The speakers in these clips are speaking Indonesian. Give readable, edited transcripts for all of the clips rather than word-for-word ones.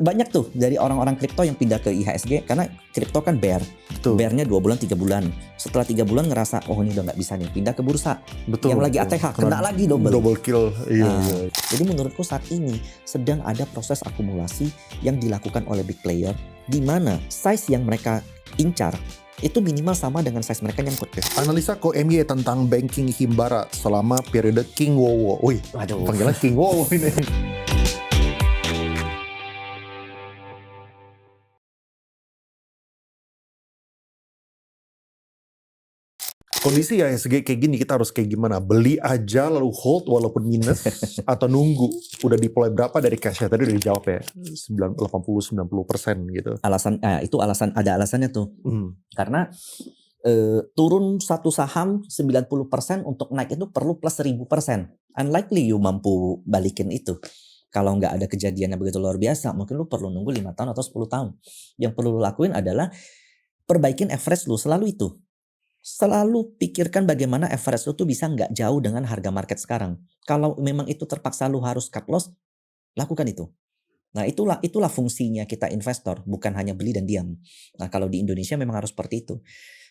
Banyak tuh dari orang-orang kripto yang pindah ke IHSG karena kripto kan bear. Betul. Bearnya 2 bulan 3 bulan. Setelah 3 bulan ngerasa oh ini udah nggak bisa nih, pindah ke bursa. Betul. Yang lagi ATH kena lagi double kill. Iya. Jadi menurutku saat ini sedang ada proses akumulasi yang dilakukan oleh big player di mana size yang mereka incar itu minimal sama dengan size mereka nyangkut. Analisa Ko MY tentang banking Himbara selama periode King Wowo. Wih, Waduh. panggilan King Wowo ini. Kondisi IHSG kayak gini, kita harus kayak gimana? Beli aja lalu hold walaupun minus atau nunggu? Udah deploy berapa dari cashnya? Tadi udah dijawab ya, 80-90% gitu. Itu ada alasannya tuh. Karena turun satu saham 90% untuk naik itu perlu plus 1000%. Unlikely you mampu balikin itu. Kalau nggak ada kejadian yang begitu luar biasa, mungkin lu perlu nunggu 5 tahun atau 10 tahun. Yang perlu lu lakuin adalah perbaikin average lu, selalu itu. Selalu pikirkan bagaimana average lu tuh bisa nggak jauh dengan harga market sekarang. Kalau memang itu terpaksa lu harus cut loss, lakukan itu. Nah itulah fungsinya kita investor, bukan hanya beli dan diam. Nah kalau di Indonesia memang harus seperti itu.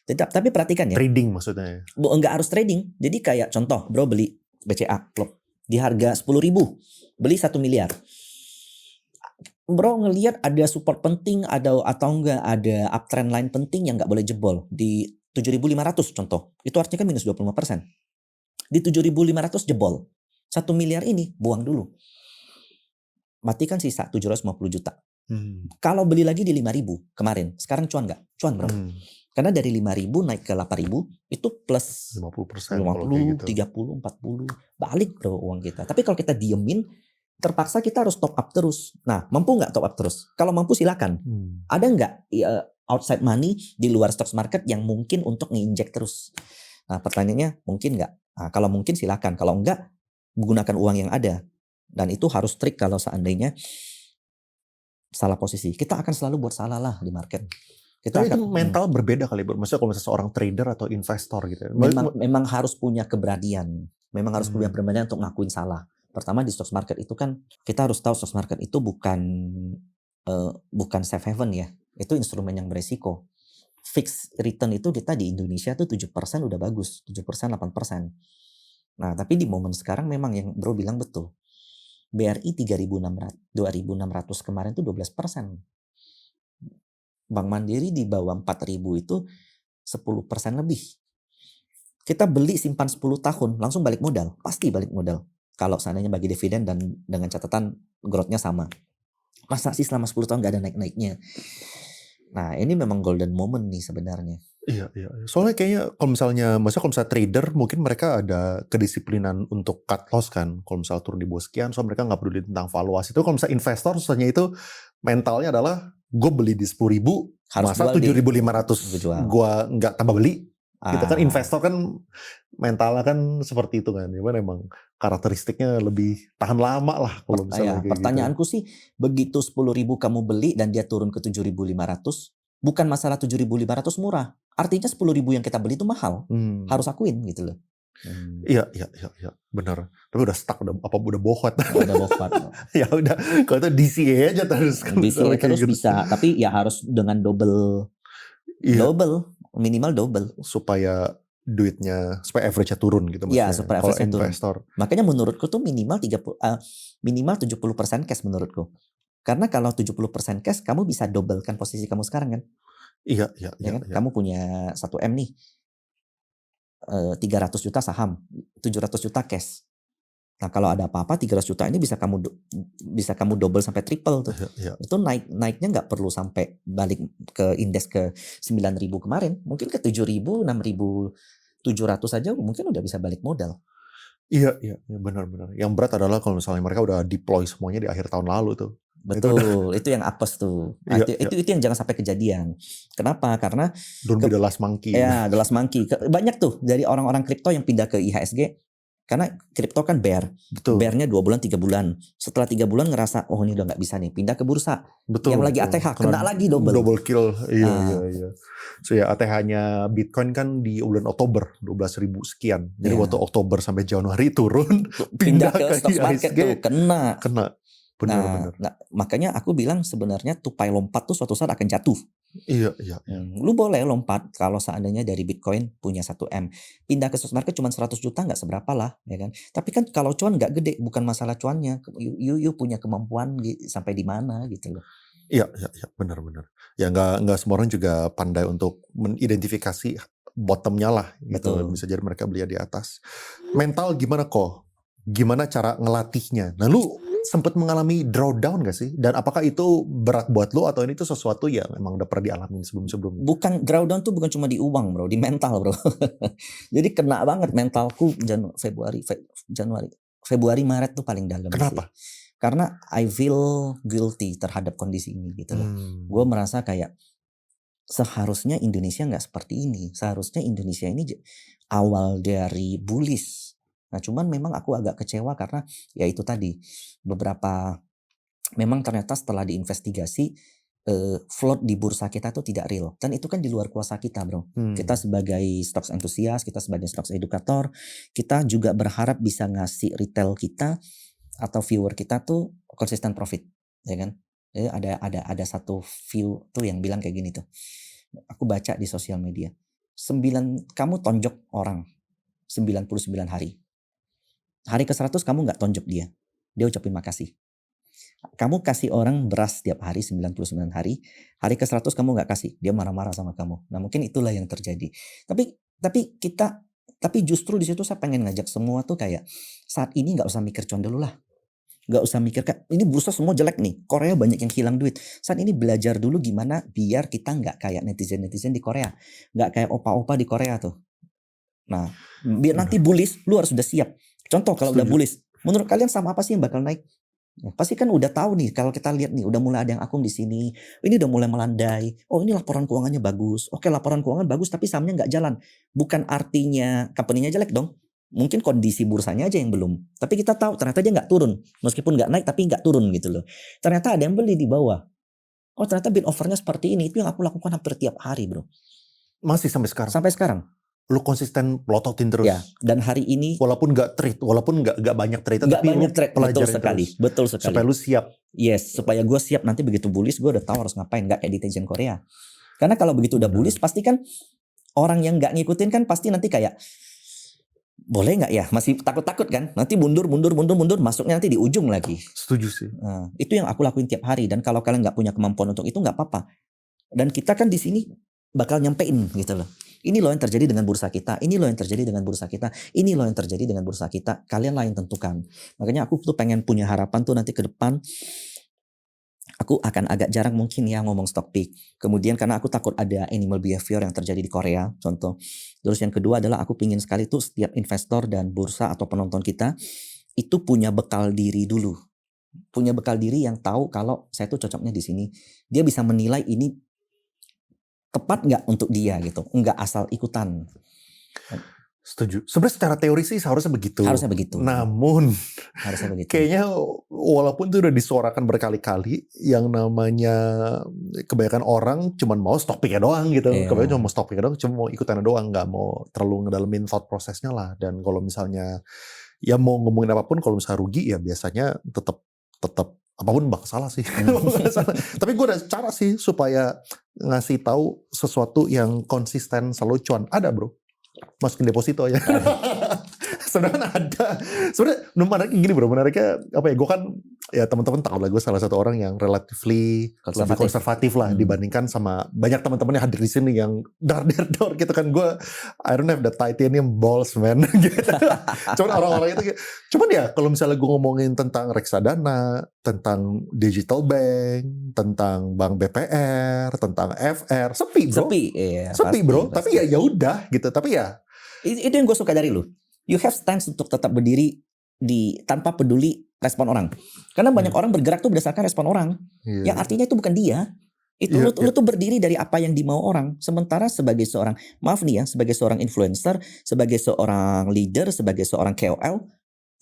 Tapi perhatikan ya. Trading maksudnya. Enggak harus trading. Jadi kayak contoh, bro beli BCA klub di harga 10.000, beli 1 miliar. Bro ngelihat ada support penting atau enggak ada uptrend line penting yang nggak boleh jebol di 7.500 contoh. Itu artinya kan minus 25%. Di 7.500 jebol. 1 miliar ini buang dulu. Matikan sisa 750 juta. Kalau beli lagi di 5.000 kemarin, sekarang cuan nggak? Cuan bro. Karena dari 5.000 naik ke 8.000 itu plus 50%, 50, 30, 40 balik bro uang kita. Tapi kalau kita diemin, terpaksa kita harus top up terus. Nah, mampu nggak top up terus? Kalau mampu silakan. Ada nggak outside money di luar stock market yang mungkin untuk nginjek terus? Nah, pertanyaannya mungkin nggak? Nah, kalau mungkin silakan. Kalau enggak, gunakan uang yang ada. Dan itu harus strict kalau seandainya salah posisi. Kita akan selalu buat salah lah di market. Tapi itu mental berbeda kali bro. Maksudnya kalau misalnya seorang trader atau investor gitu. Memang harus punya keberanian. Memang harus punya keberanian untuk ngakuin salah. Pertama di stock market itu kan kita harus tahu stock market itu bukan safe haven ya. Itu instrumen yang beresiko. Fixed return itu kita di Indonesia tuh 7% udah bagus. 7%, 8%. Nah tapi di momen sekarang memang yang bro bilang betul. BRI 2.600 kemarin tuh 12%. Bank Mandiri di bawah 4.000 itu 10% lebih. Kita beli simpan 10 tahun langsung balik modal. Pasti balik modal. Kalau seandainya bagi dividen dan dengan catatan growth-nya sama. Masa sih selama 10 tahun gak ada naik-naiknya? Nah ini memang golden moment nih sebenarnya. Iya. Soalnya kayaknya kalau misalnya trader mungkin mereka ada kedisiplinan untuk cut loss kan. Kalau misalnya turun di bawah sekian, soalnya mereka nggak peduli tentang valuasi. Itu kalau misalnya investor susahnya itu mentalnya adalah gue beli di 10.000, masa 7.500 gue nggak tambah beli. Kita kan investor kan mentalnya kan seperti itu kan. Cuman emang karakteristiknya lebih tahan lama lah kalau misalnya kayak pertanyaanku sih begitu 10.000 kamu beli dan dia turun ke 7.500, bukan masalah 7.500 murah. Artinya 10.000 yang kita beli itu mahal. Harus akuin gitu loh. Iya, benar. Tapi udah stuck, udah bohot. Udah bohot. Ya udah, kalau itu DCA aja terus. DCA terus gitu. Bisa, tapi ya harus dengan double, minimal double. Supaya average-nya turun gitu. Iya, supaya average-nya turun. Makanya menurutku tuh minimal 70% cash menurutku. Karena kalau 70% cash, kamu bisa doublekan posisi kamu sekarang kan? Iya. Kan? Kamu punya 1M nih, 300 juta saham, 700 juta cash. Nah kalau ada apa-apa 300 juta ini bisa kamu double sampai triple tuh. Iya. Itu naiknya nggak perlu sampai balik ke indeks ke 9.000 kemarin, mungkin ke 7.000, 6.700 saja mungkin udah bisa balik modal. Iya, benar. Yang berat adalah kalau misalnya mereka udah deploy semuanya di akhir tahun lalu tuh. Betul, itu yang apes tuh. Nah, itu yang jangan sampai kejadian. Kenapa? Karena don't be the last monkey. Ya, the last monkey. Banyak tuh dari orang-orang kripto yang pindah ke IHSG. Karena kripto kan bear. Betul. Bearnya 2 bulan 3 bulan. Setelah 3 bulan ngerasa oh ini udah gak bisa nih, pindah ke bursa. Betul. Yang lagi ATH kena lagi double kill. Iya. So ya ATH-nya Bitcoin kan di bulan Oktober 12.000 sekian. Jadi waktu Oktober sampai Januari turun, pindah ke stock market tuh kena. Benar-benar. Nah, makanya aku bilang sebenarnya tupai lompat tuh suatu saat akan jatuh. Iya. Lu boleh lompat kalau seandainya dari Bitcoin punya 1 M. Pindah ke stock market cuma 100 juta nggak seberapa lah, ya kan. Tapi kan kalau cuan nggak gede, bukan masalah cuannya. You punya kemampuan sampai di mana gitu loh. Iya, benar-benar. Ya nggak semua orang juga pandai untuk mengidentifikasi bottomnya lah gitu. Betul. Bisa jadi mereka beli di atas. Mental gimana kok? Gimana cara ngelatihnya? Nah, lu sempat mengalami drawdown gak sih? Dan apakah itu berat buat lu atau ini tuh sesuatu yang emang udah pernah dialamin sebelum-sebelumnya? Bukan, drawdown tuh bukan cuma di uang bro, di mental bro. Jadi kena banget mentalku Februari Maret tuh paling dalam. Kenapa? Sih. Karena I feel guilty terhadap kondisi ini gitu loh. Gue merasa kayak seharusnya Indonesia nggak seperti ini. Seharusnya Indonesia ini awal dari bullish. Nah cuman memang aku agak kecewa karena ya itu tadi beberapa memang ternyata setelah diinvestigasi float di bursa kita tuh tidak real dan itu kan di luar kuasa kita bro. Kita sebagai stocks entusias, kita sebagai stocks edukator, kita juga berharap bisa ngasih retail kita atau viewer kita tuh konsisten profit, ya kan? Jadi ada satu view tuh yang bilang kayak gini tuh. Aku baca di sosial media. Kamu tonjok orang 99 hari. Hari ke-100 kamu nggak tonjok dia. Dia ucapin makasih. Kamu kasih orang beras setiap hari 99 hari. Hari ke-100 kamu nggak kasih. Dia marah-marah sama kamu. Nah mungkin itulah yang terjadi. Tapi justru di situ saya pengen ngajak semua tuh kayak saat ini nggak usah mikir cuan dulu lah. Nggak usah mikir kan ini bursa semua jelek nih. Korea banyak yang hilang duit. Saat ini belajar dulu gimana biar kita nggak kayak netizen di Korea. Nggak kayak opa-opa di Korea tuh. Nah biar nanti bullish lu harus udah siap. Contoh kalau udah bullish, menurut kalian saham apa sih yang bakal naik? Ya, pasti kan udah tahu nih kalau kita lihat nih udah mulai ada yang akung di sini. Ini udah mulai melandai. Oh ini laporan keuangannya bagus. Oke laporan keuangan bagus tapi sahamnya nggak jalan. Bukan artinya company-nya jelek dong. Mungkin kondisi bursanya aja yang belum. Tapi kita tahu ternyata dia nggak turun. Meskipun nggak naik tapi nggak turun gitu loh. Ternyata ada yang beli di bawah. Oh ternyata bid offernya seperti ini. Itu yang aku lakukan hampir tiap hari bro. Masih sampai sekarang? Sampai sekarang. Lu konsisten plototin terus. Ya, dan hari ini walaupun nggak trade, walaupun nggak banyak trade, tapi banyak trade, betul sekali, terus. Betul sekali. Supaya lu siap. Yes, supaya gue siap nanti begitu bullish gue udah tahu harus ngapain, nggak kayak di Tianjin Korea. Karena kalau begitu udah bullish pasti kan orang yang nggak ngikutin kan pasti nanti kayak boleh nggak ya, masih takut-takut kan, nanti mundur, masuknya nanti di ujung lagi. Setuju sih. Nah, itu yang aku lakuin tiap hari dan kalau kalian nggak punya kemampuan untuk itu nggak apa-apa. Dan kita kan di sini bakal nyampein gitu loh. Ini loh yang terjadi dengan bursa kita. Ini loh yang terjadi dengan bursa kita. Ini loh yang terjadi dengan bursa kita. Kalian lah yang tentukan. Makanya aku tuh pengen punya harapan tuh nanti ke depan. Aku akan agak jarang mungkin ya ngomong stock pick. Kemudian karena aku takut ada animal behavior yang terjadi di Korea. Contoh. Terus yang kedua adalah aku pingin sekali tuh setiap investor dan bursa atau penonton kita. Itu punya bekal diri dulu. Punya bekal diri yang tahu kalau saya tuh cocoknya di sini. Dia bisa menilai ini tepat nggak untuk dia gitu, nggak asal ikutan. Setuju. Sebenarnya secara teori sih seharusnya begitu. Harusnya begitu. Namun harusnya begitu. Kayaknya walaupun itu udah disuarakan berkali-kali, yang namanya kebanyakan orang cuman mau stock pick-nya doang gitu. Yeah. Kebanyakan cuma mau stock pick-nya doang, cuma mau ikutannya doang, nggak mau terlalu ngedalemin thought prosesnya lah. Dan kalau misalnya ya mau ngomongin apapun, kalau misalnya rugi ya biasanya tetap apapun bakal salah sih. Tapi gue ada cara sih supaya ngasih tahu sesuatu yang konsisten selalu cuan. Ada bro, masukin deposito aja. Sebenarnya ada. Sebenarnya menariknya gini bro, menariknya apa ya? Gue kan ya teman-teman tahu lah gue salah satu orang yang relatively lebih konservatif lah dibandingkan sama banyak teman-teman yang hadir di sini yang dar gitu kan. Gue I don't have the titanium balls man. Gitu. Cuman orang-orang itu cuman ya kalau misalnya gue ngomongin tentang reksadana, tentang digital bank, tentang bank BPR, tentang FR, sepi bro. Sepi bro. Tapi ya udah gitu. Tapi ya itu yang gue suka dari lu. You have stance untuk tetap berdiri tanpa peduli respon orang. Karena banyak orang bergerak tuh berdasarkan respon orang. Yang artinya itu bukan dia. Itu lu tuh berdiri dari apa yang dimau orang. Sementara sebagai seorang, maaf nih ya, sebagai seorang influencer, sebagai seorang leader, sebagai seorang KOL,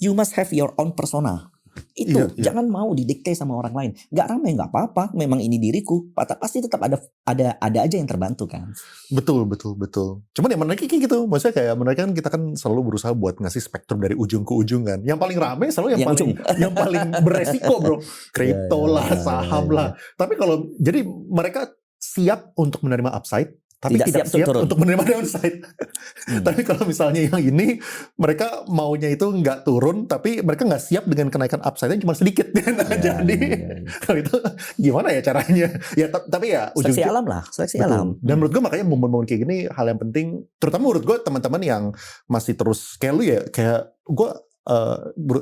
you must have your own persona. Itu Iya, iya. jangan mau didikte sama orang lain. Nggak ramai nggak apa-apa. Memang ini diriku. Pasti tetap ada aja yang terbantu kan. Betul, betul, betul. Cuman yang menarik kayak gitu. Maksudnya kayak menarik kan kita kan selalu berusaha buat ngasih spektrum dari ujung ke ujung kan. Yang paling rame selalu yang Yang paling ujung. yang paling beresiko, bro. Kripto lah, saham lah. Tapi kalau jadi mereka siap untuk menerima upside, tapi tidak siap untuk menerima downside. Tapi kalau misalnya yang ini mereka maunya itu nggak turun, tapi mereka nggak siap dengan kenaikan upside-nya cuma sedikit. Jadi kalau itu gimana ya caranya? Ya tapi ya seleksi alam lah, seleksi alam. Dan menurut gue makanya momen-momen kayak gini hal yang penting, terutama menurut gue teman-teman yang masih terus kayak lu ya, kayak gue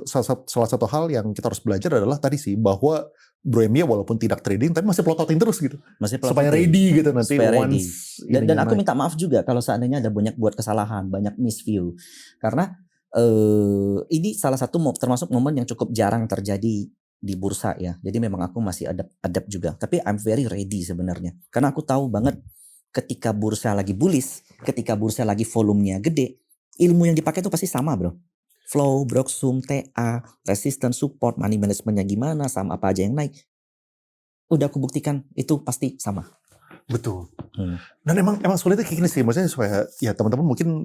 salah satu hal yang kita harus belajar adalah tadi sih bahwa Bro Emia walaupun tidak trading tapi masih plototing terus gitu. Supaya ready gitu nanti once. Dan aku minta maaf juga kalau seandainya ada banyak buat kesalahan, banyak misview. Karena ini salah satu termasuk momen yang cukup jarang terjadi di bursa ya. Jadi memang aku masih adapt juga. Tapi I'm very ready sebenarnya. Karena aku tahu banget ketika bursa lagi bullish, ketika bursa lagi volumenya gede, ilmu yang dipakai itu pasti sama, bro. Flow, Broxum, TA, resistance, support, money managementnya gimana, saham apa aja yang naik. Udah aku buktikan itu pasti sama. Betul. Dan emang sulitnya kayak gini sih. Maksudnya supaya ya teman-teman mungkin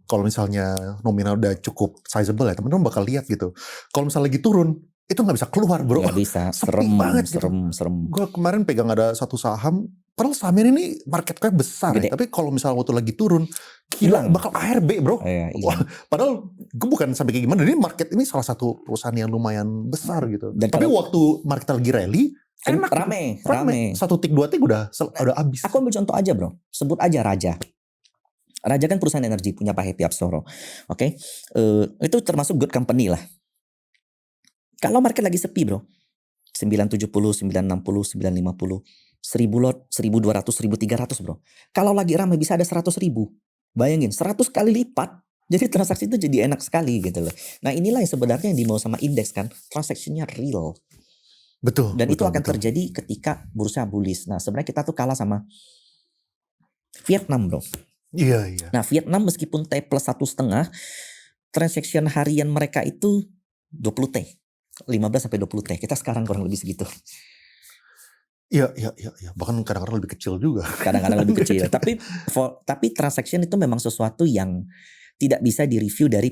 kalau misalnya nominal udah cukup sizable ya, teman-teman bakal lihat gitu. Kalau misalnya lagi turun, itu nggak bisa keluar, bro. Nggak bisa, serem banget, serem. Gue kemarin pegang ada satu saham, padahal sahamnya ini market cap besar ya, tapi kalau misalnya waktu lagi turun, gila bakal ARB, bro. Wah, padahal gue bukan sampai kayak gimana, ini market ini salah satu perusahaan yang lumayan besar gitu. Dan tapi waktu market lagi rally, enak, rame. 1 tick 2 tick udah habis. Aku ambil contoh aja, bro. Sebut aja Raja. Raja kan perusahaan energi, punya Pak Happy Apsoro. Oke. Itu termasuk good company lah. Kalau market lagi sepi, bro. 970, 960, 950, 1000 lot, 1200, 1300, bro. Kalau lagi ramai bisa ada 100.000. Bayangin, 100 kali lipat. Jadi transaksi itu jadi enak sekali gitu loh. Nah inilah yang sebenarnya yang dimau sama indeks kan. Transaksinya real. Betul. Dan itu akan terjadi ketika bursa bullish. Nah sebenarnya kita tuh kalah sama Vietnam, bro. Iya. Nah Vietnam meskipun T plus 1,5, transaction harian mereka itu 20 T. 15-20 T. Kita sekarang kurang lebih segitu. Iya. Bahkan kadang-kadang lebih kecil juga. Kadang-kadang lebih kecil. Tapi transaction itu memang sesuatu yang tidak bisa direview dari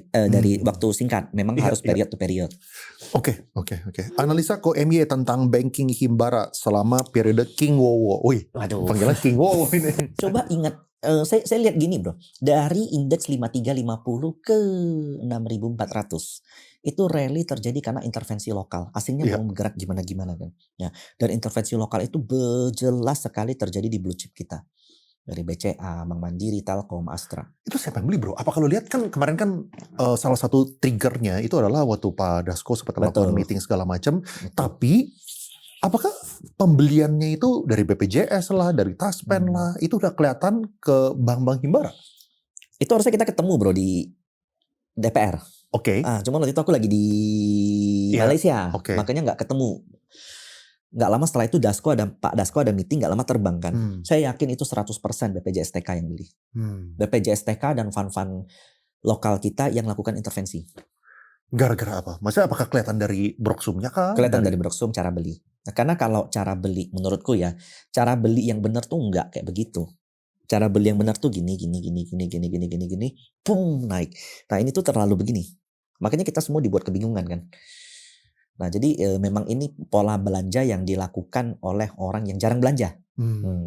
dari waktu singkat. Memang harus period to period. Oke. Analisa Ko MY tentang banking Himbara selama periode King Wowo. Wih, panggilan King Wowo ini. Coba ingat. Saya lihat gini, bro. Dari indeks 5350 ke 6400. Itu rally terjadi karena intervensi lokal. Asingnya mau bergerak gimana-gimana kan. Ya. Dan intervensi lokal itu jelas sekali terjadi di blue chip kita. Dari BCA, Bank Mandiri, Telkom, Astra. Itu siapa yang beli, bro? Apa kalau lihat kan kemarin kan salah satu triggernya itu adalah waktu Pak Dasko sempat melakukan meeting segala macam. Tapi apakah pembeliannya itu dari BPJS lah, dari Taspen lah, itu udah kelihatan ke bank-bank Himbara? Itu harusnya kita ketemu, bro, di DPR. Oke. Cuma waktu itu aku lagi di Malaysia, makanya nggak ketemu. Nggak lama setelah itu Pak Dasko ada meeting, nggak lama terbang kan. Saya yakin itu 100% BPJS-TK yang beli. BPJS-TK dan fund-fund lokal kita yang lakukan intervensi. Gara-gara apa? Maksudnya apakah kelihatan dari Broxumnya kah? Kelihatan dari Broxum cara beli. Nah, karena kalau cara beli menurutku ya, cara beli yang benar tuh nggak kayak begitu. Cara beli yang benar tuh gini, pum naik. Nah ini tuh terlalu begini. Makanya kita semua dibuat kebingungan kan. Nah jadi memang ini pola belanja yang dilakukan oleh orang yang jarang belanja.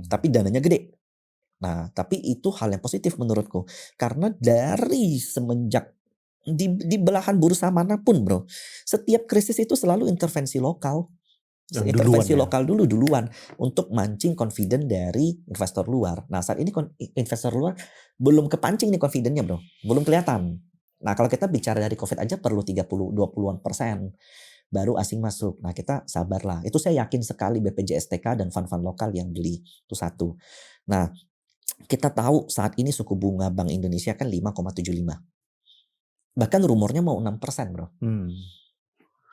Tapi dananya gede. Nah tapi itu hal yang positif menurutku. Karena dari semenjak di belahan bursa manapun, bro, setiap krisis itu selalu intervensi lokal. Intervensi lokal duluan untuk mancing confident dari investor luar. Nah saat ini investor luar belum kepancing nih confidentnya, bro. Belum kelihatan. Nah kalau kita bicara dari COVID aja perlu 20-an persen baru asing masuk. Nah kita sabarlah. Itu saya yakin sekali BPJS-TK dan fund-fund lokal yang beli. Itu satu. Nah kita tahu saat ini suku bunga Bank Indonesia kan 5,75. Bahkan rumornya mau 6%, bro.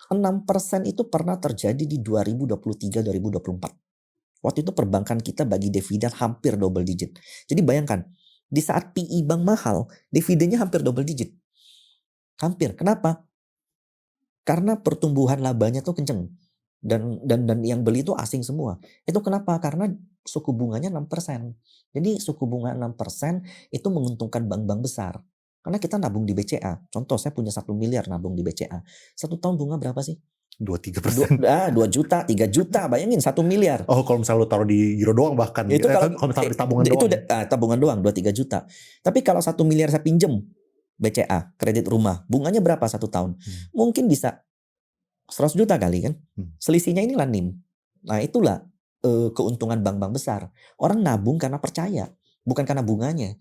6% itu pernah terjadi di 2023-2024. Waktu itu perbankan kita bagi dividen hampir double digit. Jadi bayangkan, di saat PE bank mahal, dividennya hampir double digit. Hampir. Kenapa? Karena pertumbuhan labanya tuh kenceng. Dan yang beli itu asing semua. Itu kenapa? Karena suku bunganya 6%. Jadi suku bunga 6% itu menguntungkan bank-bank besar. Karena kita nabung di BCA. Contoh saya punya 1 miliar nabung di BCA. 1 tahun bunga berapa sih? 2-3%. 2 juta, 3 juta. Bayangin 1 miliar. Oh, kalau misalnya lu taruh di giro doang bahkan. Itu kalau misalnya di tabungan itu doang. tabungan doang 2-3 juta. Tapi kalau 1 miliar saya pinjem BCA, kredit rumah, bunganya berapa 1 tahun? Mungkin bisa 100 juta kali kan. Selisihnya inilah NIM. Nah itulah keuntungan bank-bank besar. Orang nabung karena percaya, bukan karena bunganya.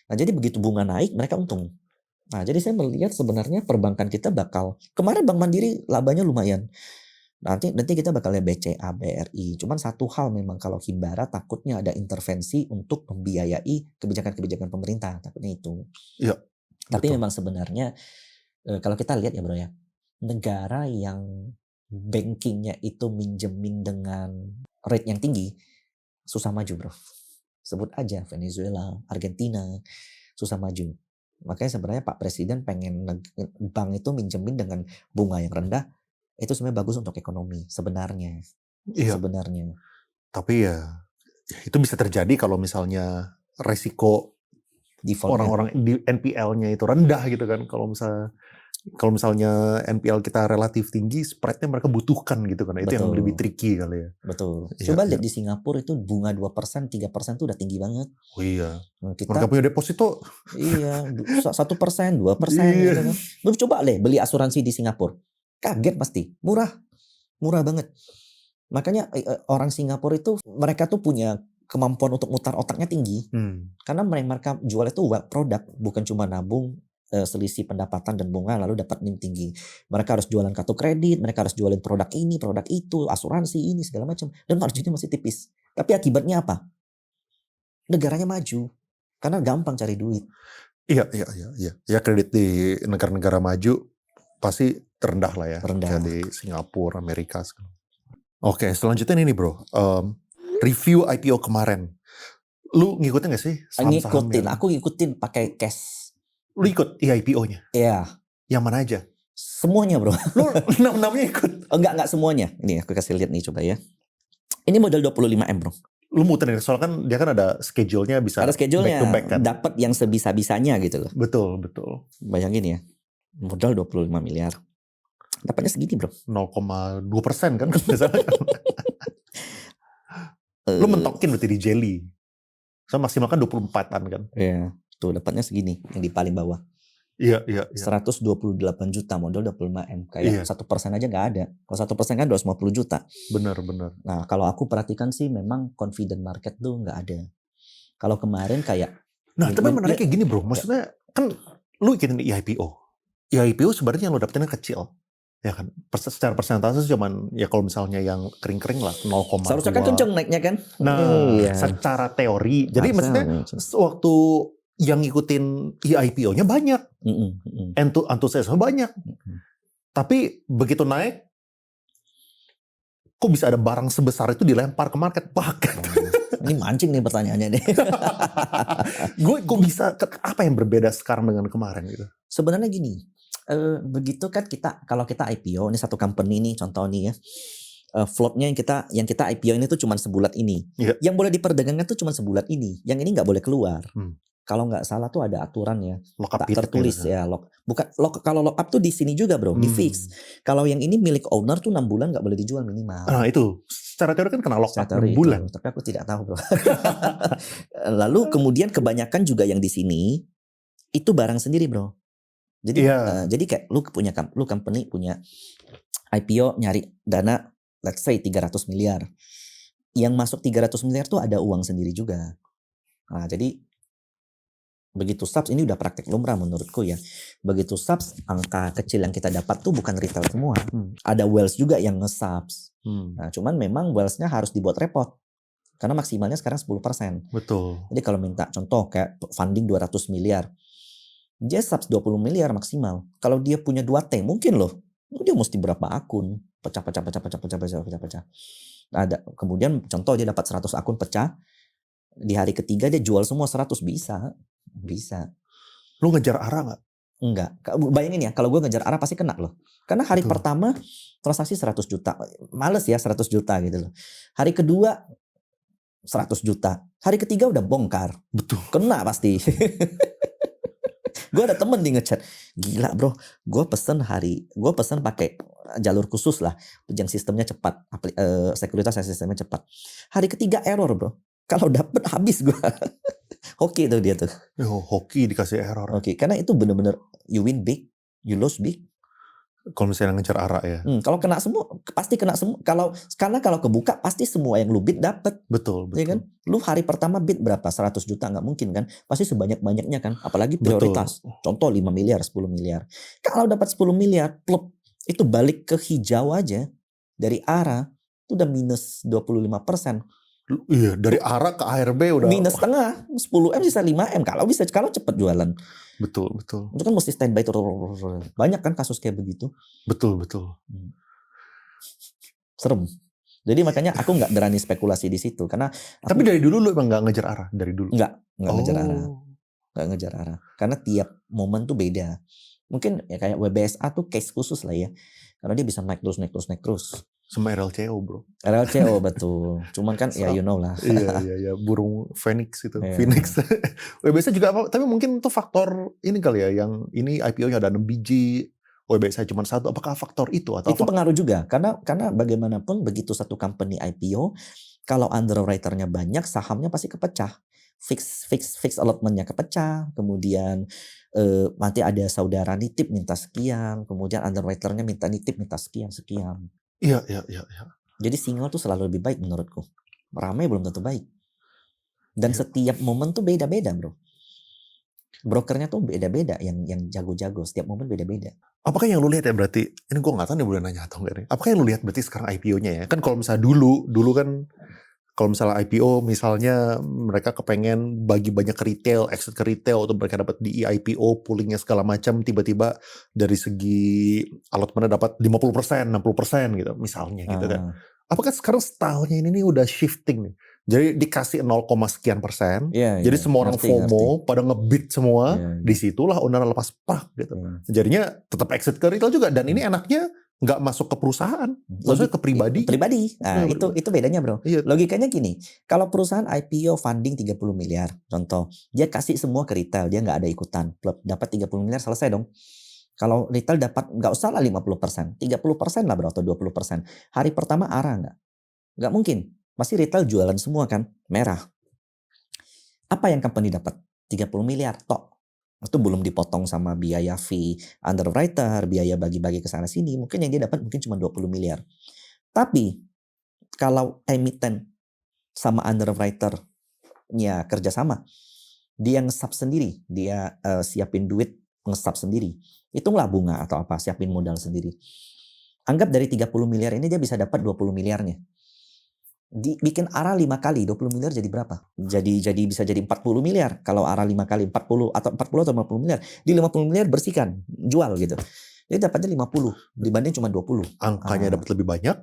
Nah jadi begitu bunga naik, mereka untung. Nah jadi saya melihat sebenarnya perbankan kita bakal, kemarin Bank Mandiri labanya lumayan. Nanti kita bakal lihat BCA, BRI. Cuman satu hal memang kalau Himbara takutnya ada intervensi untuk membiayai kebijakan-kebijakan pemerintah. Takutnya itu. Iya. Tapi betul. memang sebenarnya kalau kita lihat ya bro ya, negara yang bankingnya itu minjemin dengan rate yang tinggi, susah maju bro. Sebut aja Venezuela, Argentina, susah maju. Makanya sebenarnya Pak Presiden pengen bank itu minjemin dengan bunga yang rendah, itu sebenarnya bagus untuk ekonomi sebenarnya. Iya. Sebenarnya. Tapi ya itu bisa terjadi kalau misalnya resiko orang-orang di NPL-nya itu rendah gitu kan. Kalau misalnya NPL kita relatif tinggi, spread-nya mereka butuhkan gitu kan. Itu yang lebih tricky kali ya. Betul. Coba lihat di Singapura itu bunga 2%, 3% itu udah tinggi banget. Oh iya. Kita, mereka punya deposito. Iya, 1%, 2%. Gitu kan. Lu coba deh beli asuransi di Singapura. Kaget pasti. Murah banget. Makanya orang Singapura itu, mereka tuh punya kemampuan untuk mutar otaknya tinggi. Karena mereka jual itu produk, bukan cuma nabung, selisih pendapatan dan bunga lalu dapat NIM tinggi. Mereka harus jualan kartu kredit, mereka harus jualin produk ini, produk itu, asuransi ini segala macam, dan marginnya masih tipis. Tapi akibatnya apa? Negaranya maju karena gampang cari duit. Iya. Ya kredit di negara-negara maju pasti terendah lah ya. Kayak di Singapura, Amerika. Oke, selanjutnya ini bro. Review IPO kemarin. Lu ngikutin gak sih saham-saham? Aku ngikutin pakai cash. Lu ikut IPO-nya? Iya. Yang mana aja? Semuanya bro. Lu namanya ikut? Enggak semuanya. Ini aku kasih lihat nih coba ya. Ini modal 25M bro. Lu muterin, soalnya kan dia kan ada schedule-nya, bisa ada schedule-nya, back to back kan. Dapat yang sebisa-bisanya gitu loh. Betul. Bayangin ya. Modal 25 miliar. Dapatnya segini bro. 0,2% kan biasanya. Lu mentokin berarti di jelly. So maksimal kan 24-an kan. Iya. Tuh dapatnya segini yang di paling bawah. Iya. 128 juta modal 25M. Kayak 1% aja nggak ada. Kalau 1% kan 250 juta. Benar. Nah kalau aku perhatikan sih memang confident market tuh nggak ada. Kalau kemarin kayak. Nah tapi menarik kayak gini bro. Maksudnya kan lu ikutin IPO. IPO sebenarnya yang lu dapetin kecil. Ya kan, secara persentase cuman ya kalau misalnya yang kering-kering lah 0,2. Seharusnya kan kenceng naiknya kan. Nah, secara teori. Jadi maksudnya waktu yang ngikutin IPO-nya banyak. Antusiasme banyak. Tapi begitu naik, kok bisa ada barang sebesar itu dilempar ke market? Ini mancing nih pertanyaannya nih. Kok bisa, apa yang berbeda sekarang dengan kemarin gitu? Sebenarnya gini. Begitu kan kalau kita IPO ini satu company nih contoh nih ya, floatnya yang kita IPO ini tuh cuma sebulat ini, yang boleh diperdagangkan tuh cuma sebulat ini, yang ini nggak boleh keluar. Kalau nggak salah tuh ada aturan ya, tak tertulis ya. Kalau lock up tuh di sini juga bro, di fix. Kalau yang ini milik owner tuh 6 bulan nggak boleh dijual minimal. Nah itu secara teori kan kena lock up 6 bulan. Tapi aku tidak tahu bro. Lalu kemudian kebanyakan juga yang di sini itu barang sendiri bro. Jadi kayak lu company punya IPO nyari dana let's say 300 miliar. Yang masuk 300 miliar tuh ada uang sendiri juga. Nah, jadi begitu subs ini udah praktek lumrah menurutku ya. Begitu subs angka kecil yang kita dapat tuh bukan retail semua. Ada wealth juga yang nge-subs. Nah, cuman memang wealth-nya harus dibuat repot. Karena maksimalnya sekarang 10%. Betul. Jadi kalau minta contoh kayak funding 200 miliar. Dia subs 20 miliar maksimal. Kalau dia punya 2T mungkin loh. Dia mesti berapa akun. Pecah. Ada kemudian contoh dia dapat 100 akun pecah. Di hari ketiga dia jual semua 100 bisa. Bisa. Lu ngejar arah gak? Enggak. Bayangin ya, kalau gue ngejar arah pasti kena loh. Karena hari Betul. pertama transaksi 100 juta. Males ya 100 juta gitu loh. Hari kedua 100 juta. Hari ketiga udah bongkar. Betul. Kena pasti. Gue ada temen nih ngechat. Gila bro, gue pesen pakai jalur khusus lah. Yang sistemnya cepat. Sekuritas yang sistemnya cepat. Hari ketiga error bro. Kalau dapet habis gue. Hoki tuh dia tuh. Hoki dikasih error. Oke, karena itu bener-bener you win big, you lose big. Kalau misalnya ngejar arah ya. Kalau kena semua, pasti kena semua. Karena kalau kebuka pasti semua yang lu bid dapet. Betul. Ya kan? Lu hari pertama bid berapa? 100 juta nggak mungkin kan? Pasti sebanyak-banyaknya kan? Apalagi prioritas. Betul. Contoh 5 miliar, 10 miliar. Kalau dapat 10 miliar, plop, itu balik ke hijau aja. Dari arah, itu udah minus 25%. Iya, dari arah ke ARB udah minus setengah, 10M sisa 5M. Kalau cepet jualan. Betul. Itu kan mesti standby terus. Banyak kan kasus kayak begitu. Betul. Serem. Jadi makanya aku nggak berani spekulasi di situ karena. Tapi dari dulu lu emang nggak ngejar arah dari dulu. Nggak ngejar arah. Karena tiap momen tuh beda. Mungkin ya kayak WBSA tuh case khusus lah ya. Karena dia bisa naik terus. Sama RLCO bro. RLCO betul. Cuman kan ya you know lah. Iya. Burung Phoenix itu. Phoenix. WBSA juga apa? Tapi mungkin itu faktor ini kali ya. Yang ini IPO-nya ada 6 biji. WBSA cuma 1. Apakah faktor itu? Atau itu pengaruh juga. Karena bagaimanapun begitu satu company IPO. Kalau underwriter-nya banyak, sahamnya pasti kepecah. Fix allotment-nya kepecah. Kemudian nanti ada saudara nitip minta sekian. Kemudian underwriter-nya minta nitip minta sekian. Iya. Jadi single tuh selalu lebih baik menurutku. Ramai belum tentu baik. Dan setiap momen tuh beda-beda bro. Brokernya tuh beda-beda. Yang jago-jago. Setiap momen beda-beda. Apakah yang lu lihat ya berarti, ini gue gak tahu nih boleh nanya atau enggak nih. Apakah yang lu lihat berarti sekarang IPO-nya ya? Kan kalau misalnya dulu kan kalau misalnya IPO misalnya mereka kepengen bagi banyak ke retail, exit ke retail atau mereka dapat di IPO poolingnya segala macam, tiba-tiba dari segi allotmentnya dapat 50%, 60% gitu misalnya gitu kan. Apakah sekarang stylenya ini udah shifting nih? Jadi dikasih 0, sekian persen, jadi semua orang FOMO pada ngebid semua, disitulah owner lepas pak gitu. Jadinya tetap exit ke retail juga dan ini enaknya nggak masuk ke perusahaan, maksudnya ke pribadi. Nah, itu bedanya bro. Iya. Logikanya gini, kalau perusahaan IPO funding 30 miliar, contoh, dia kasih semua ke retail, dia nggak ada ikutan, dapat 30 miliar selesai dong. Kalau retail dapat nggak usah lah 50%, 30% lah bro atau 20%. Hari pertama arah nggak mungkin, pasti retail jualan semua kan, merah. Apa yang company dapat? 30 miliar tok. Itu belum dipotong sama biaya fee underwriter, biaya bagi-bagi ke sana sini, mungkin yang dia dapat mungkin cuma 20 miliar. Tapi kalau emiten sama underwriter-nya kerjasama, dia nge-sub sendiri, dia siapin duit nge-sub sendiri. Hitunglah bunga atau apa, siapin modal sendiri. Anggap dari 30 miliar ini dia bisa dapat 20 miliarnya. Bikin arah 5 kali 20 miliar jadi berapa? Jadi bisa jadi 40 miliar. Kalau arah 5 kali 40 atau 50 miliar. Di 50 miliar bersihkan, jual gitu. Jadi dapatnya 50 dibanding cuma 20. Angkanya dapat lebih banyak,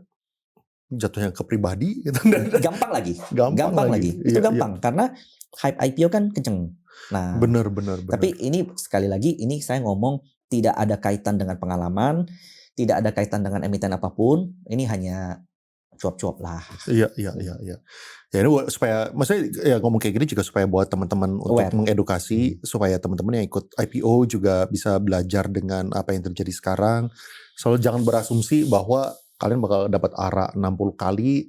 jatuhnya ke pribadi gitu. Gampang lagi. Gampang lagi. Itu gampang karena hype IPO kan kenceng. Nah, benar. Tapi ini sekali lagi ini saya ngomong tidak ada kaitan dengan pengalaman, tidak ada kaitan dengan emiten apapun. Ini hanya cuap-cuap lah. Iya. Ya ini supaya, maksudnya ya ngomong kayak gini juga supaya buat teman-teman untuk mengedukasi, supaya teman-teman yang ikut IPO juga bisa belajar dengan apa yang terjadi sekarang. Soalnya jangan berasumsi bahwa kalian bakal dapat ARA 60 kali,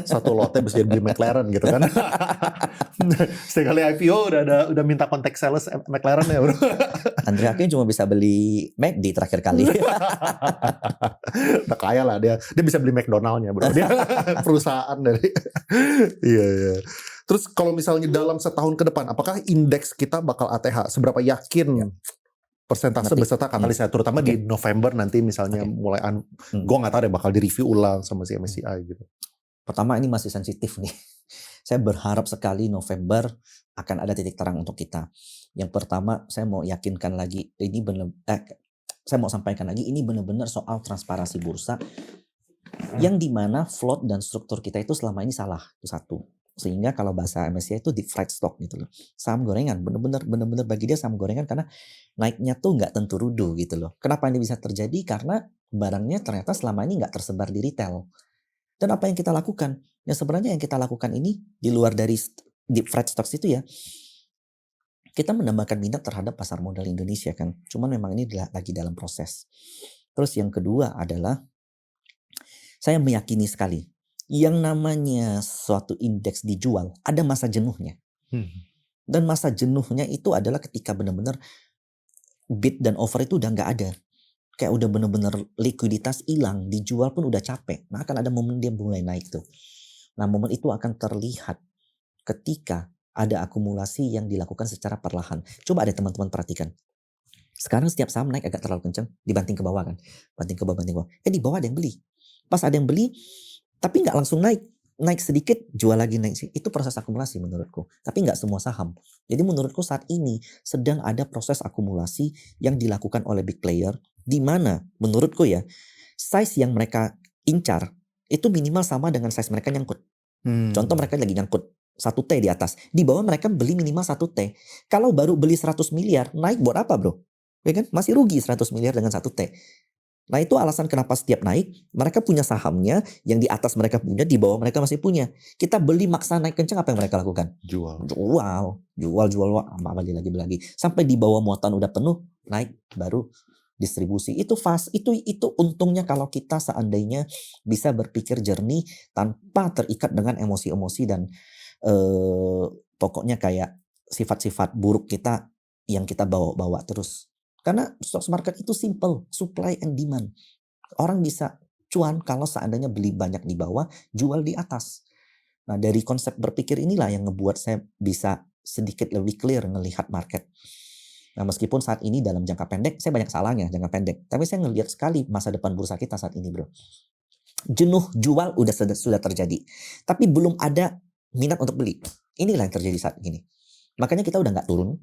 satu lotnya bisa jadi beli McLaren gitu kan. Sekali IPO udah minta kontak sales McLaren ya bro. Andre Hakim cuma bisa beli McD terakhir kali. Udah kaya lah dia bisa beli McDonald-nya bro. Dia perusahaan dari. Iya. Terus kalau misalnya dalam setahun ke depan, apakah indeks kita bakal ATH? Seberapa yakin persentase beserta katalisnya, terutama di November nanti misalnya mulai, gue nggak tahu deh bakal direview ulang sama si MSCI gitu. Pertama ini masih sensitif nih. Saya berharap sekali November akan ada titik terang untuk kita. Yang pertama saya mau yakinkan lagi, saya mau sampaikan lagi ini benar-benar soal transparansi bursa, yang dimana float dan struktur kita itu selama ini salah, itu satu. Sehingga kalau bahasa MSCI itu deep fried stock gitu loh. Saham gorengan, bener-bener bagi dia saham gorengan karena naiknya tuh nggak tentu rudu gitu loh. Kenapa ini bisa terjadi? Karena barangnya ternyata selama ini nggak tersebar di retail. Dan apa yang kita lakukan? Ya sebenarnya yang kita lakukan ini di luar dari deep fried stocks itu ya, kita menambahkan minat terhadap pasar modal Indonesia kan. Cuman memang ini lagi dalam proses. Terus yang kedua adalah saya meyakini sekali yang namanya suatu indeks dijual ada masa jenuhnya. Dan masa jenuhnya itu adalah ketika benar-benar bid dan offer itu udah nggak ada. Kayak udah benar-benar likuiditas hilang, dijual pun udah capek. Nah akan ada momen dia mulai naik tuh. Nah momen itu akan terlihat ketika ada akumulasi yang dilakukan secara perlahan. Coba ada teman-teman perhatikan. Sekarang setiap saham naik agak terlalu kencang, dibanting ke bawah kan. Banting ke bawah. Di bawah ada yang beli. Pas ada yang beli, tapi nggak langsung naik. Naik sedikit, jual lagi naik sih. Itu proses akumulasi menurutku. Tapi nggak semua saham. Jadi menurutku saat ini sedang ada proses akumulasi yang dilakukan oleh big player. Di mana menurutku ya, size yang mereka incar itu minimal sama dengan size mereka nyangkut. Contoh mereka lagi nyangkut 1T di atas. Di bawah mereka beli minimal 1T. Kalau baru beli 100 miliar, naik buat apa bro? Ya kan? Masih rugi 100 miliar dengan 1T. Nah itu alasan kenapa setiap naik, mereka punya sahamnya, yang di atas mereka punya, di bawah mereka masih punya. Kita beli maksa naik kencang, apa yang mereka lakukan? Jual, beli lagi. Sampai di bawah muatan udah penuh, naik baru distribusi. Itu untungnya kalau kita seandainya bisa berpikir jernih tanpa terikat dengan emosi-emosi dan pokoknya kayak sifat-sifat buruk kita yang kita bawa-bawa terus. Karena stock market itu simple, supply and demand. Orang bisa cuan kalau seandainya beli banyak di bawah, jual di atas. Nah dari konsep berpikir inilah yang ngebuat saya bisa sedikit lebih clear ngelihat market. Nah meskipun saat ini dalam jangka pendek, saya banyak salahnya jangka pendek. Tapi saya ngelihat sekali masa depan bursa kita saat ini bro. Jenuh jual sudah terjadi. Tapi belum ada minat untuk beli. Inilah yang terjadi saat ini. Makanya kita udah nggak turun.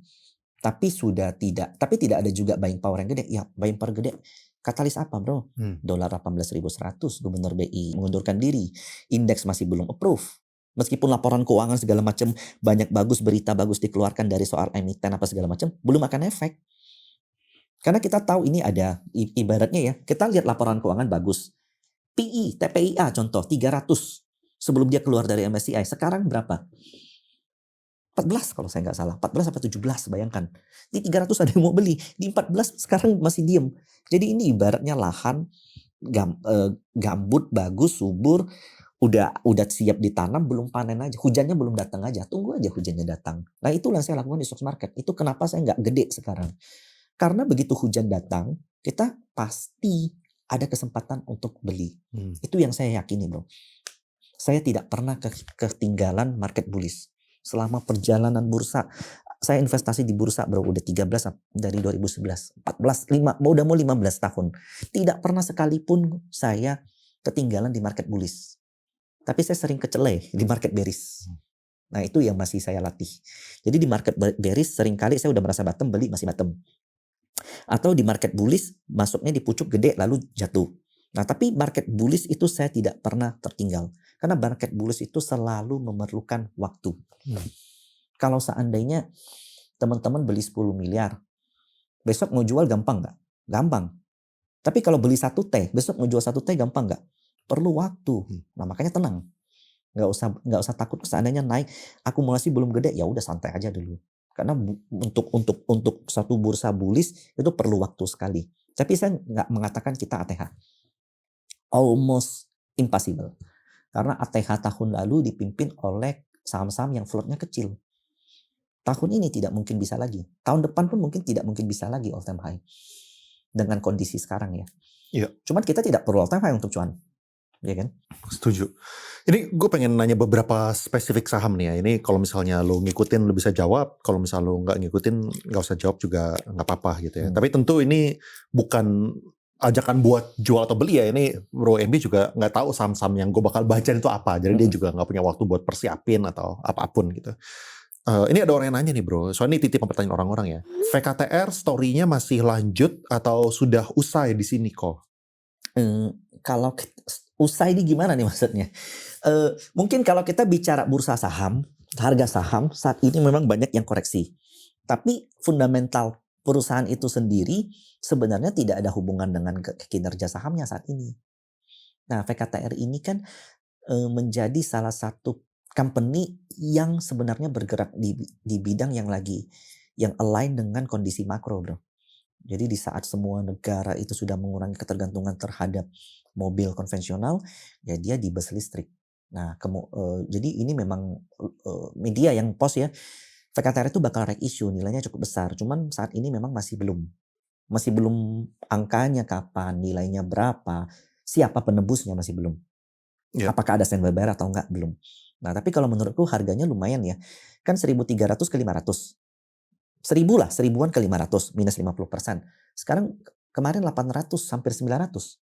Tapi tidak ada juga buying power yang gede. Ya buying power gede. Katalis apa bro? Dolar 18.100, Gubernur BI mengundurkan diri. Indeks masih belum approve. Meskipun laporan keuangan segala macam banyak berita bagus dikeluarkan dari soal emiten apa segala macam, belum akan efek. Karena kita tahu ini ada ibaratnya ya, kita lihat laporan keuangan bagus. PI, TPIA contoh 300 sebelum dia keluar dari MSCI. Sekarang berapa? 14 kalau saya nggak salah, 14 sampai 17 bayangkan. Di 300 ada yang mau beli, di 14 sekarang masih diem. Jadi ini ibaratnya lahan gambut bagus, subur, udah siap ditanam, belum panen aja, hujannya belum datang aja, tunggu aja hujannya datang. Nah itulah yang saya lakukan di stock market. Itu kenapa saya nggak gede sekarang. Karena begitu hujan datang, kita pasti ada kesempatan untuk beli. Itu yang saya yakini bro. Saya tidak pernah ketinggalan market bullish. Selama perjalanan bursa, saya investasi di bursa bro, udah 13 dari 2011, 14, udah mau 15 tahun. Tidak pernah sekalipun saya ketinggalan di market bullish. Tapi saya sering kecele di market bearish. Nah itu yang masih saya latih. Jadi di market bearish seringkali saya udah merasa bottom, beli masih bottom. Atau di market bullish masuknya di pucuk gede lalu jatuh. Nah tapi market bullish itu saya tidak pernah tertinggal. Karena market bullish itu selalu memerlukan waktu. Kalau seandainya teman-teman beli 10 miliar, besok mau jual gampang nggak? Gampang. Tapi kalau beli 1T, besok mau jual 1T gampang nggak? Perlu waktu. Nah makanya tenang. Nggak usah takut seandainya naik, akumulasi belum gede, ya udah santai aja dulu. Karena untuk satu bursa bullish itu perlu waktu sekali. Tapi saya nggak mengatakan kita ATH. Almost impossible. Karena ATH tahun lalu dipimpin oleh saham-saham yang floatnya kecil. Tahun ini tidak mungkin bisa lagi. Tahun depan pun tidak mungkin bisa lagi all time high. Dengan kondisi sekarang ya. Iya. Cuman kita tidak perlu all time high untuk cuan. Ya kan? Setuju. Ini gue pengen nanya beberapa spesifik saham nih ya. Ini kalau misalnya lo ngikutin lo bisa jawab. Kalau misalnya lo nggak ngikutin nggak usah jawab juga nggak apa-apa gitu ya. Tapi tentu ini bukan ajakan buat jual atau beli ya. Ini Bro MB juga nggak tahu saham-saham yang gue bakal baca itu apa. Jadi dia juga nggak punya waktu buat persiapin atau apapun gitu. Ini ada orang yang nanya nih bro. Soalnya ini titip pertanyaan orang-orang ya. VKTR story-nya masih lanjut atau sudah usai di sini kok? Kalau Usai ini gimana nih maksudnya? Mungkin kalau kita bicara bursa saham, harga saham saat ini memang banyak yang koreksi. Tapi fundamental perusahaan itu sendiri sebenarnya tidak ada hubungan dengan kinerja sahamnya saat ini. Nah, VKTR ini kan menjadi salah satu company yang sebenarnya bergerak di bidang yang align dengan kondisi makro, bro. Jadi di saat semua negara itu sudah mengurangi ketergantungan terhadap mobil konvensional, ya dia di bus listrik. Nah, jadi ini memang media yang post ya, VKTR itu bakal right issue, nilainya cukup besar. Cuman saat ini memang masih belum angkanya kapan, nilainya berapa, siapa penebusnya masih belum. Yeah. Apakah ada standby bayar atau enggak, belum. Nah, tapi kalau menurutku harganya lumayan ya. Kan 1.300 ke 500. 1.000 lah, 1.000-an ke 500, minus 50%. Sekarang kemarin 800, hampir 900.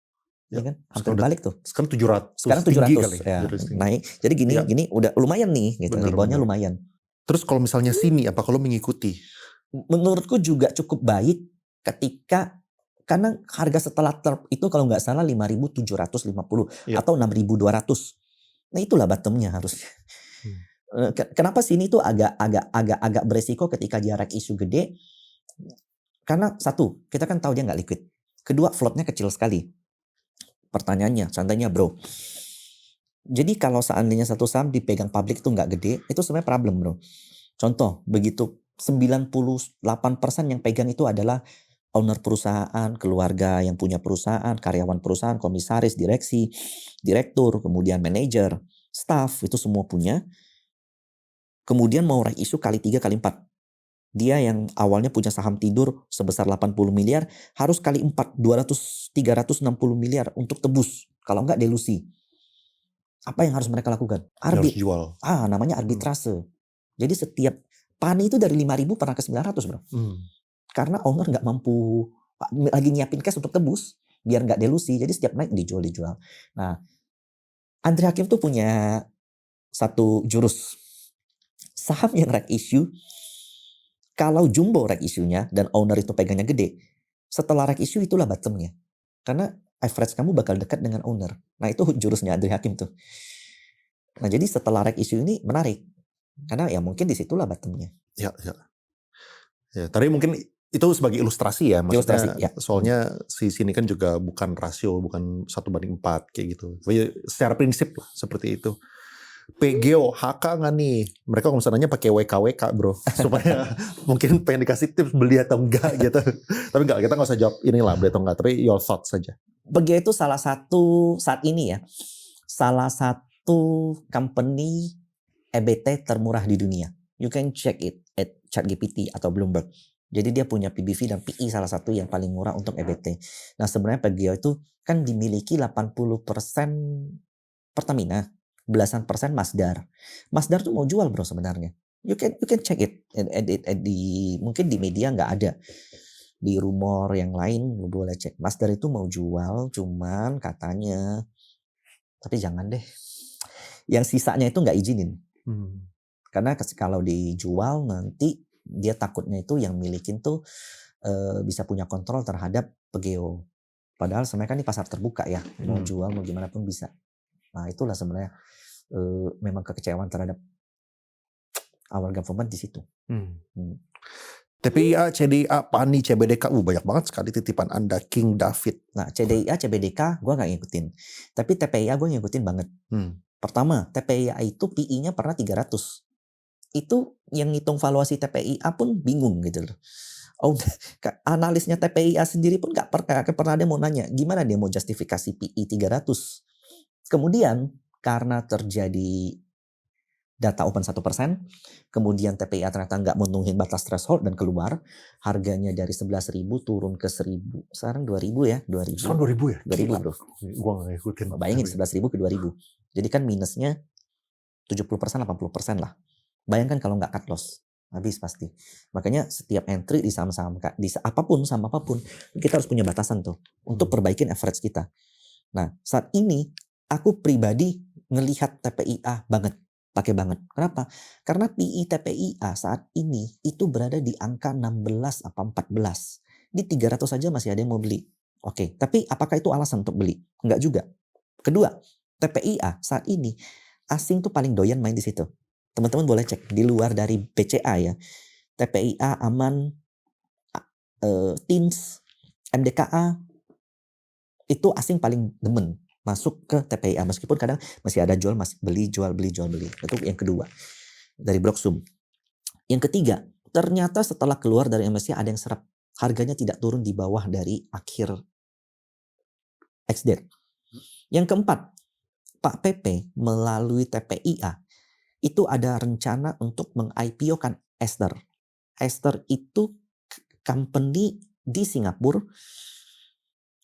Ya kan? Hampir balik tuh. Sekarang 700. Sekarang 700 kali, ya, naik. Jadi gini udah lumayan nih gitu. Reboundnya lumayan. Terus kalau misalnya sini apa kalau mengikuti? Menurutku juga cukup baik karena harga setelah TERP itu kalau nggak salah 5.750 atau 6.200. Nah, itulah bottomnya harusnya. Kenapa sini tuh agak beresiko ketika dia right issue gede? Karena satu, kita kan tahu dia nggak liquid. Kedua, floatnya kecil sekali. Pertanyaannya, seandainya bro, jadi kalau seandainya satu saham dipegang publik itu nggak gede, itu sebenarnya problem, bro. Contoh, begitu 98% yang pegang itu adalah owner perusahaan, keluarga yang punya perusahaan, karyawan perusahaan, komisaris, direksi, direktur, kemudian manajer, staff, itu semua punya. Kemudian mau right issue kali 3 kali 4. Dia yang awalnya punya saham tidur sebesar 80 miliar, harus kali 4, 360 miliar untuk tebus. Kalau enggak delusi. Apa yang harus mereka lakukan? Harus jual. Namanya arbitrase. Jadi setiap PANI itu dari 5.000 pernah ke 900, bro. Karena owner nggak mampu, lagi nyiapin cash untuk tebus, biar nggak delusi. Jadi setiap naik dijual. Nah, Andre Hakim tuh punya satu jurus. Saham yang right issue, kalau jumbo right issue-nya dan owner itu pegangnya gede, setelah right issue itulah bottomnya. Karena average kamu bakal dekat dengan owner. Nah, itu jurusnya Andre Hakim tuh. Nah, jadi setelah right issue ini menarik. Karena ya mungkin disitulah bottomnya. Ya, tapi mungkin itu sebagai ilustrasi ya, maksudnya ya. Soalnya si sini kan juga bukan rasio, bukan 1/4 kayak gitu. Secara prinsip lah seperti itu. PGO, HK nggak nih? Mereka kalau misalnya pakai WKWK bro, supaya mungkin pengen dikasih tips beli atau enggak gitu. Tapi enggak, kita nggak usah jawab inilah beli atau enggak, tapi your thoughts saja. PGO itu salah satu saat ini ya, salah satu company EBT termurah di dunia. You can check it at ChatGPT atau Bloomberg. Jadi dia punya PBV dan PE salah satu yang paling murah untuk EBT. Nah, sebenarnya PGO itu kan dimiliki 80% Pertamina, belasan persen Masdar. Masdar tuh mau jual bro sebenarnya. You can check it. Mungkin di media nggak ada. Di rumor yang lain lu boleh cek. Masdar itu mau jual, cuman katanya, tapi jangan deh. Yang sisanya itu nggak izinin. Karena kalau dijual nanti dia takutnya itu yang milikin tuh bisa punya kontrol terhadap PGO. Padahal sebenarnya kan ini pasar terbuka ya. Mau jual mau gimana pun bisa. Nah, itulah sebenarnya memang kekecewaan terhadap our government di situ. TPIA, CDIA, PANI, CBDK, banyak banget sekali titipan Anda, King David. Nah, CDIA, CBDK gue nggak ngikutin. Tapi TPIA gue ngikutin banget. Pertama, TPIA itu PI-nya pernah 300. Itu yang ngitung valuasi TPIA pun bingung gitu loh. Analisnya TPIA sendiri pun gak pernah ada mau nanya gimana dia mau justifikasi PI 300. Kemudian karena terjadi data open 1%, kemudian TPIA ternyata nggak memenuhi batas threshold dan keluar, harganya dari 11.000 turun ke 1.000, sekarang 2.000 ya, 2.000. Sekarang 2.000 ya? 2.000 bro. Gua nggak ngikutin. Bayangin 11.000 ke 2.000. Jadi kan minusnya 70%, 80% lah. Bayangkan kalau nggak cut loss, habis pasti. Makanya setiap entry di saham-saham, di apapun, saham apapun, kita harus punya batasan tuh untuk perbaikin average kita. Nah, saat ini aku pribadi ngelihat TPIA pakai banget. Kenapa? Karena PI TPIA saat ini itu berada di angka 16 apa 14. Di 300 saja masih ada yang mau beli. Oke, tapi apakah itu alasan untuk beli? Enggak juga. Kedua, TPIA saat ini asing tuh paling doyan main di situ. Teman-teman boleh cek di luar dari BCA ya. TPIA, Aman, Teams, MDKA itu asing paling demen masuk ke TPIA meskipun kadang masih ada jual beli. Itu yang kedua dari Blocksum. Yang ketiga, ternyata setelah keluar dari MSCI ada yang serap. Harganya tidak turun di bawah dari akhir ex-date. Yang keempat, Pak PP melalui TPIA itu ada rencana untuk meng-IPO-kan Ester. Ester itu company di Singapura.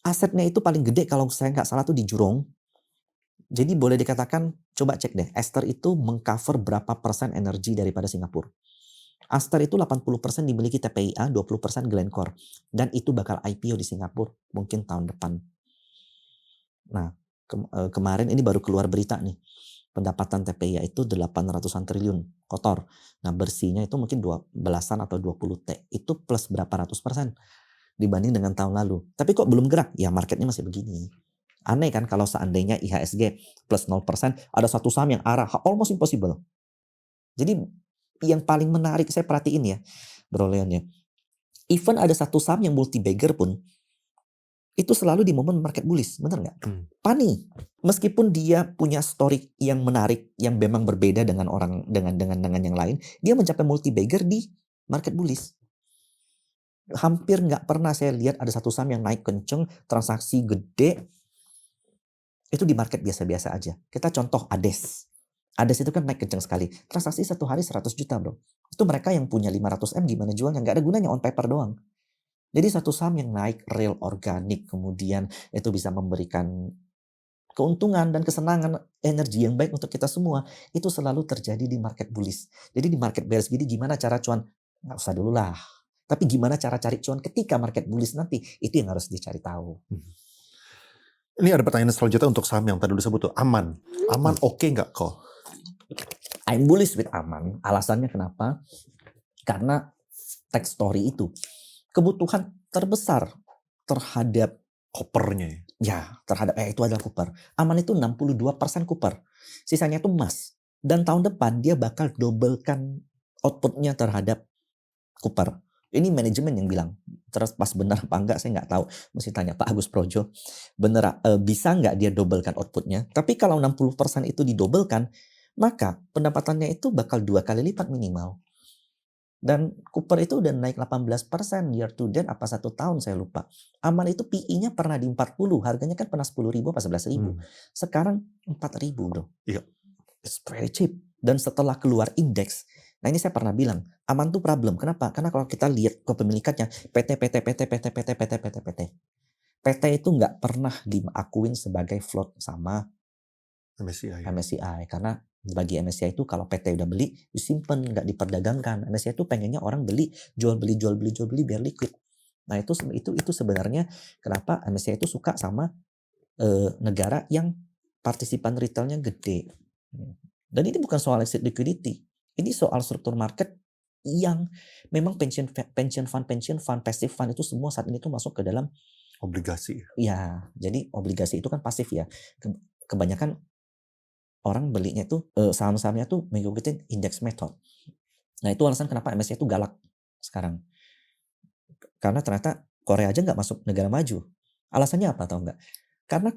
Asetnya itu paling gede kalau saya nggak salah tuh di Jurong. Jadi boleh dikatakan, coba cek deh, Ester itu mengcover berapa persen energi daripada Singapura. Aster itu 80% dimiliki TPIA, 20% Glencore. Dan itu bakal IPO di Singapura mungkin tahun depan. Nah, kemarin ini baru keluar berita nih. Pendapatan TPIA itu 800-an triliun kotor. Nah, bersihnya itu mungkin 12-an atau 20 T. Itu plus berapa ratus persen dibanding dengan tahun lalu. Tapi kok belum gerak? Ya marketnya masih begini. Aneh kan kalau seandainya IHSG plus 0%, ada satu saham yang arah, almost impossible. Jadi yang paling menarik saya perhatiin ya, Bro Leon ya. Even ada satu saham yang multi bagger pun, itu selalu di momen market bullish, benar nggak? Pani, meskipun dia punya story yang menarik, yang memang berbeda dengan orang dengan yang lain, dia mencapai multi bagger di market bullish. Hampir nggak pernah saya lihat ada satu saham yang naik kenceng, transaksi gede, itu di market biasa-biasa aja. Kita contoh Ades. Ades itu kan naik kenceng sekali. Transaksi satu hari 100 juta bro. Itu mereka yang punya 500M gimana jualnya? Nggak ada gunanya, on paper doang. Jadi satu saham yang naik real organik, kemudian itu bisa memberikan keuntungan dan kesenangan, energi yang baik untuk kita semua, itu selalu terjadi di market bullish. Jadi di market bearish gini gimana cara cuan? Nggak usah dulu lah. Tapi gimana cara cari cuan ketika market bullish nanti? Itu yang harus dicari tahu. Ini ada pertanyaan selanjutnya untuk saham yang tadi disebut tuh, Aman. Aman oke nggak kok? I'm bullish with Aman. Alasannya kenapa? Karena tech story itu. Kebutuhan terbesar terhadap Kopernya. Ya, terhadap itu adalah Cooper. Aman itu 62% Cooper. Sisanya itu emas. Dan tahun depan dia bakal dobelkan outputnya terhadap Cooper. Ini manajemen yang bilang. Terus pas benar apa enggak saya nggak tahu. Mesti tanya Pak Agus Projo. Bener bisa nggak dia dobelkan outputnya? Tapi kalau 60% itu didobelkan, maka pendapatannya itu bakal 2 kali lipat minimal. Dan Cooper itu udah naik 18% year to date apa 1 tahun saya lupa. Aman itu PE-nya pernah di 40, harganya kan pernah 10.000 apa 11.000. Sekarang 4.000 bro. Iya. It's very cheap. Dan setelah keluar indeks, nah ini saya pernah bilang, Aman tuh problem. Kenapa? Karena kalau kita lihat kepemilikannya, PT itu nggak pernah diakuin sebagai float sama MSCI. Karena bagi MSCI itu kalau PT udah beli disimpan, nggak diperdagangkan. MSCI itu pengennya orang beli jual beli biar liquid. Nah itu sebenarnya kenapa MSCI itu suka sama negara yang partisipan retailnya gede. Dan ini bukan soal exit liquidity, ini soal struktur market yang memang pension fund, passive fund itu semua saat ini tuh masuk ke dalam obligasi. Ya, jadi obligasi itu kan pasif ya. Kebanyakan orang belinya tuh saham-sahamnya tuh mengikuti index method. Nah itu alasan kenapa MSCI itu galak sekarang. Karena ternyata Korea aja nggak masuk negara maju. Alasannya apa tahu nggak? Karena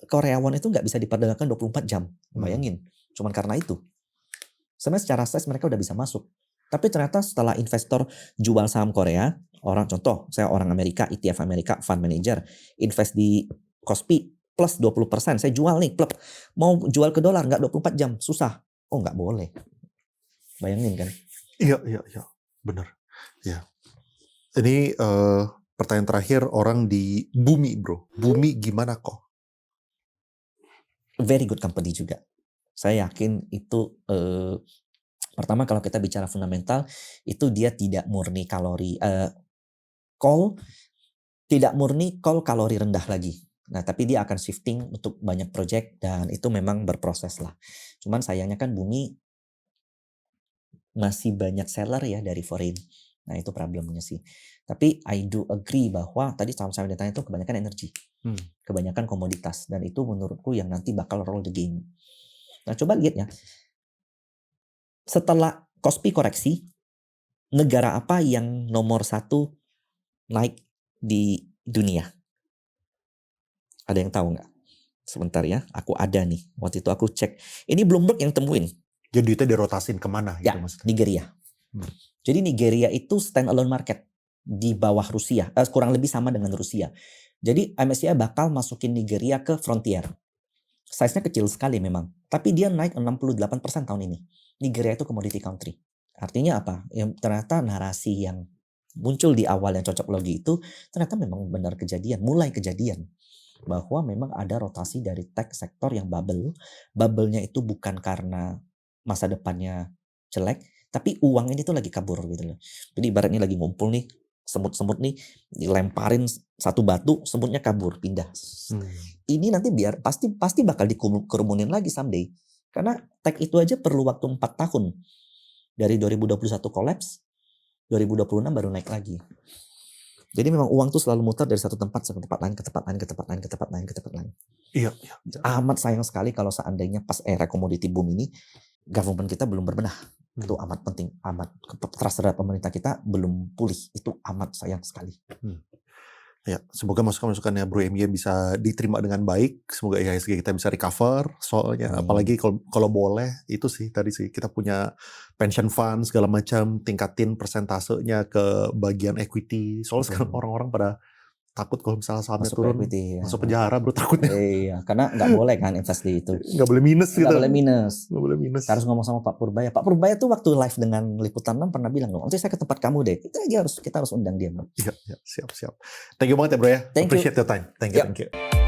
Korea won itu nggak bisa diperdagangkan 24 jam. Bayangin. Cuman karena itu. Sebenarnya secara size mereka udah bisa masuk. Tapi ternyata setelah investor jual saham Korea, saya orang Amerika, ETF Amerika, fund manager, invest di Kospi plus 20%, saya jual nih, plep. Mau jual ke dolar nggak 24 jam, susah. Oh nggak boleh. Bayangin kan? Iya, benar. Ya. Ini pertanyaan terakhir orang di Bumi bro. Bumi gimana kok? Very good company juga. Saya yakin itu pertama kalau kita bicara fundamental itu dia tidak murni call kalori rendah lagi. Nah, tapi dia akan shifting untuk banyak project dan itu memang berproses lah. Cuman sayangnya kan Bumi masih banyak seller ya dari foreign. Nah, itu problemnya sih. Tapi I do agree bahwa tadi saham-saham yang ditanya itu kebanyakan energi. Kebanyakan komoditas, dan itu menurutku yang nanti bakal roll the game. Nah, coba lihat ya. Setelah Kospi koreksi, negara apa yang nomor 1 naik di dunia? Ada yang tahu nggak? Sebentar ya, aku ada nih. Waktu itu aku cek. Ini Bloomberg yang temuin. Jadi duitnya dirotasin kemana? Ya, gitu maksudnya? Nigeria. Jadi Nigeria itu stand alone market di bawah Rusia. Kurang lebih sama dengan Rusia. Jadi MSCI bakal masukin Nigeria ke frontier. Size-nya kecil sekali memang. Tapi dia naik 68% tahun ini. Nigeria itu commodity country. Artinya apa? Yang ternyata narasi yang muncul di awal yang cocok logi itu ternyata memang benar kejadian. Mulai kejadian. Bahwa memang ada rotasi dari tech sektor yang bubble. Bubble-nya itu bukan karena masa depannya jelek, tapi uang ini tuh lagi kabur gitu loh. Jadi ibaratnya lagi ngumpul nih, semut-semut nih, dilemparin satu batu, semutnya kabur, pindah. Ini nanti biar pasti bakal dikerumunin lagi someday. Karena tech itu aja perlu waktu 4 tahun. Dari 2021 collapse, 2026 baru naik lagi. Jadi memang uang tuh selalu muter dari satu tempat ke tempat lain, ke tempat lain, ke tempat lain, ke tempat lain, ke tempat lain. Iya. Amat sayang sekali kalau seandainya pas era commodity boom ini, government kita belum berbenah. Itu amat penting, amat trust terhadap pemerintah kita belum pulih. Itu amat sayang sekali. Ya, semoga masukan-masukannya Bro Emilia bisa diterima dengan baik. Semoga IHSG kita bisa recover. Soalnya apalagi kalau boleh itu sih tadi sih kita punya pension fund segala macam, tingkatin persentasenya ke bagian equity. Soalnya sekarang orang-orang pada takut kalau misalnya sahamnya Masuk turun, equity, masuk penjara bro takutnya. Iya, karena nggak boleh kan invest di itu. Nggak boleh minus gitu. Nggak boleh minus. Nggak boleh minus. Harus ngomong sama Pak Purbaya. Pak Purbaya tuh waktu live dengan Liputan 6 pernah bilang, nanti saya ke tempat kamu deh. Kita harus undang dia bro. Iya, siap. Thank you banget ya bro ya. Appreciate your time. Thank you.